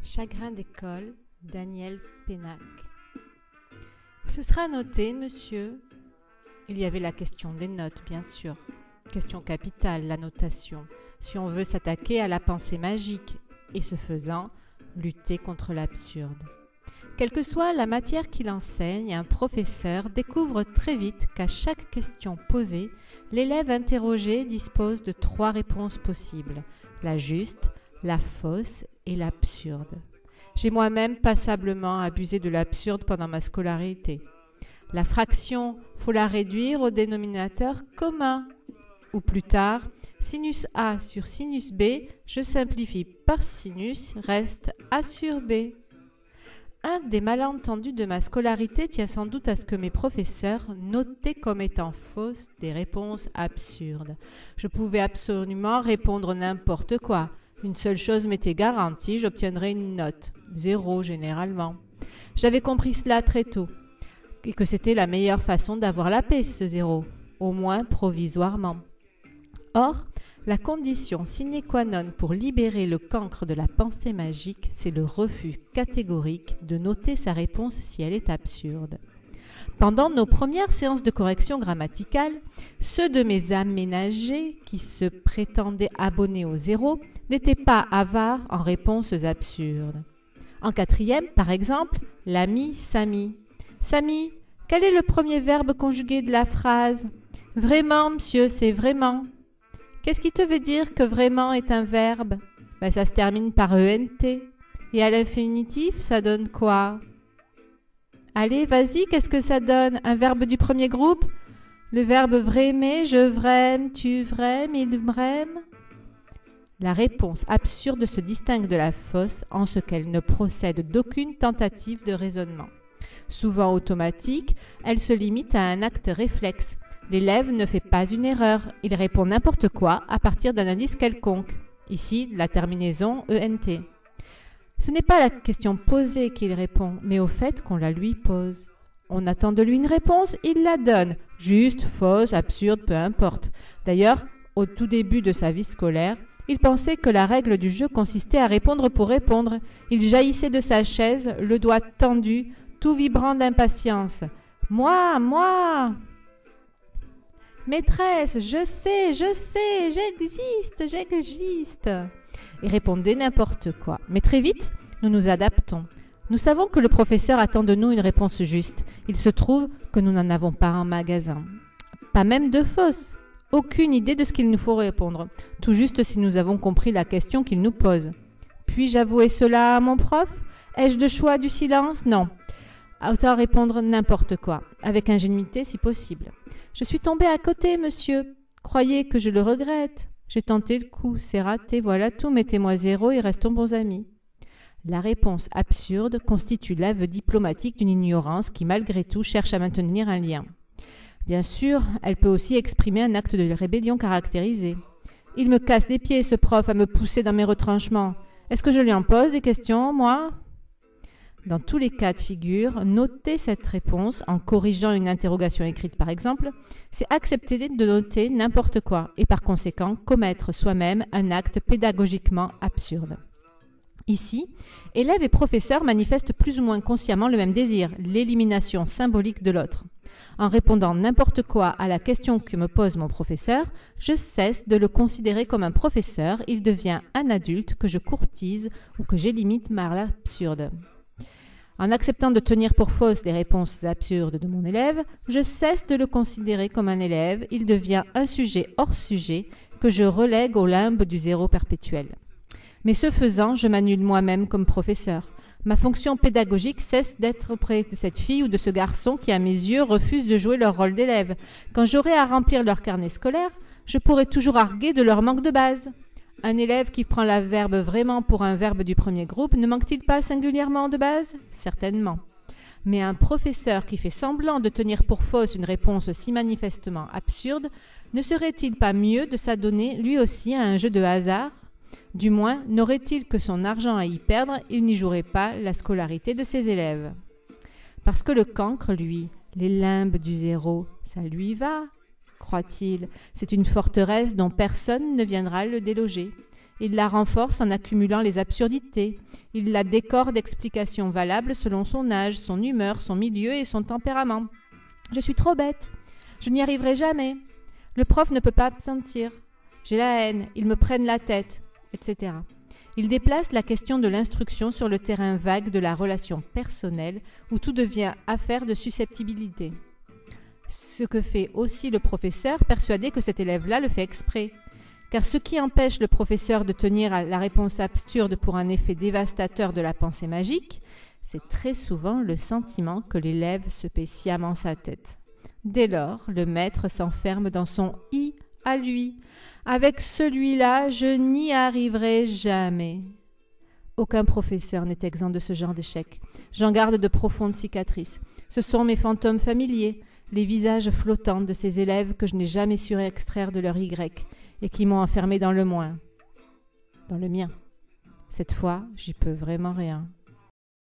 Chagrin d'école, Daniel Pénac. Ce sera noté, monsieur. Il y avait la question des notes, bien sûr. Question capitale, la notation. Si on veut s'attaquer à la pensée magique et, ce faisant, lutter contre l'absurde. Quelle que soit la matière qu'il enseigne, un professeur découvre très vite qu'à chaque question posée, l'élève interrogé dispose de 3 réponses possibles, la juste, la fausse et l'absurde. J'ai moi-même passablement abusé de l'absurde pendant ma scolarité. La fraction, faut la réduire au dénominateur commun. Ou plus tard, sinus A sur sinus B, je simplifie par sinus, reste A sur B. Un des malentendus de ma scolarité tient sans doute à ce que mes professeurs notaient comme étant fausses des réponses absurdes. Je pouvais absolument répondre n'importe quoi. Une seule chose m'était garantie, j'obtiendrais une note, 0 généralement. J'avais compris cela très tôt, et que c'était la meilleure façon d'avoir la paix, ce 0, au moins provisoirement. Or, la condition sine qua non pour libérer le cancre de la pensée magique, c'est le refus catégorique de noter sa réponse si elle est absurde. Pendant nos premières séances de correction grammaticale, ceux de mes aménagés qui se prétendaient abonnés au 0 n'étaient pas avares en réponses absurdes. En 4e, par exemple, l'ami Samy. Samy, quel est le premier verbe conjugué de la phrase ? Vraiment, monsieur, c'est vraiment. Qu'est-ce qui te veut dire que vraiment est un verbe ? Ça se termine par ENT. Et à l'infinitif, ça donne quoi ? Allez, vas-y, qu'est-ce que ça donne ? Un verbe du premier groupe ? Le verbe vraimer, je vraime, tu vraimes, il vraimes ? La réponse absurde se distingue de la fausse en ce qu'elle ne procède d'aucune tentative de raisonnement. Souvent automatique, elle se limite à un acte réflexe. L'élève ne fait pas une erreur, il répond n'importe quoi à partir d'un indice quelconque. Ici, la terminaison ENT. Ce n'est pas à la question posée qu'il répond, mais au fait qu'on la lui pose. On attend de lui une réponse, il la donne. Juste, fausse, absurde, peu importe. D'ailleurs, au tout début de sa vie scolaire, il pensait que la règle du jeu consistait à répondre pour répondre. Il jaillissait de sa chaise, le doigt tendu, tout vibrant d'impatience. « Moi !» Maîtresse, je sais, j'existe. Et répondait n'importe quoi. Mais très vite, nous nous adaptons. Nous savons que le professeur attend de nous une réponse juste. Il se trouve que nous n'en avons pas en magasin. Pas même de fausse. Aucune idée de ce qu'il nous faut répondre. Tout juste si nous avons compris la question qu'il nous pose. Puis-je avouer cela à mon prof ? Ai-je de choix du silence ? Non. Autant répondre n'importe quoi, avec ingénuité si possible. Je suis tombée à côté, monsieur. Croyez que je le regrette. J'ai tenté le coup, c'est raté, voilà tout, mettez-moi 0 et restons bons amis. La réponse absurde constitue l'aveu diplomatique d'une ignorance qui, malgré tout, cherche à maintenir un lien. Bien sûr, elle peut aussi exprimer un acte de rébellion caractérisé. Il me casse les pieds, ce prof, à me pousser dans mes retranchements. Est-ce que je lui en pose des questions, moi ? Dans tous les cas de figure, noter cette réponse en corrigeant une interrogation écrite par exemple, c'est accepter de noter n'importe quoi et par conséquent commettre soi-même un acte pédagogiquement absurde. Ici, élèves et professeurs manifestent plus ou moins consciemment le même désir, l'élimination symbolique de l'autre. En répondant n'importe quoi à la question que me pose mon professeur, je cesse de le considérer comme un professeur, il devient un adulte que je courtise ou que j'élimine par l'absurde. En acceptant de tenir pour fausses les réponses absurdes de mon élève, je cesse de le considérer comme un élève, il devient un sujet hors sujet que je relègue au limbe du 0 perpétuel. Mais ce faisant, je m'annule moi-même comme professeur. Ma fonction pédagogique cesse d'être auprès de cette fille ou de ce garçon qui, à mes yeux, refuse de jouer leur rôle d'élève. Quand j'aurai à remplir leur carnet scolaire, je pourrai toujours arguer de leur manque de base. Un élève qui prend le verbe vraiment pour un verbe du premier groupe ne manque-t-il pas singulièrement de base ? Certainement. Mais un professeur qui fait semblant de tenir pour fausse une réponse si manifestement absurde, ne serait-il pas mieux de s'adonner lui aussi à un jeu de hasard ? Du moins, n'aurait-il que son argent à y perdre, il n'y jouerait pas la scolarité de ses élèves. Parce que le cancre, lui, les limbes du 0, ça lui va, croit-il. C'est une forteresse dont personne ne viendra le déloger. Il la renforce en accumulant les absurdités. Il la décore d'explications valables selon son âge, son humeur, son milieu et son tempérament. Je suis trop bête. Je n'y arriverai jamais. Le prof ne peut pas absentir. J'ai la haine. Ils me prennent la tête, etc. Il déplace la question de l'instruction sur le terrain vague de la relation personnelle où tout devient affaire de susceptibilité. Ce que fait aussi le professeur, persuadé que cet élève-là le fait exprès. Car ce qui empêche le professeur de tenir à la réponse absurde pour un effet dévastateur de la pensée magique, c'est très souvent le sentiment que l'élève se paie sciemment sa tête. Dès lors, le maître s'enferme dans son « i » à lui. Avec celui-là, je n'y arriverai jamais. Aucun professeur n'est exempt de ce genre d'échec. J'en garde de profondes cicatrices. Ce sont mes fantômes familiers, les visages flottants de ces élèves que je n'ai jamais su extraire de leur Y et qui m'ont enfermé dans le moins, dans le mien. Cette fois, j'y peux vraiment rien.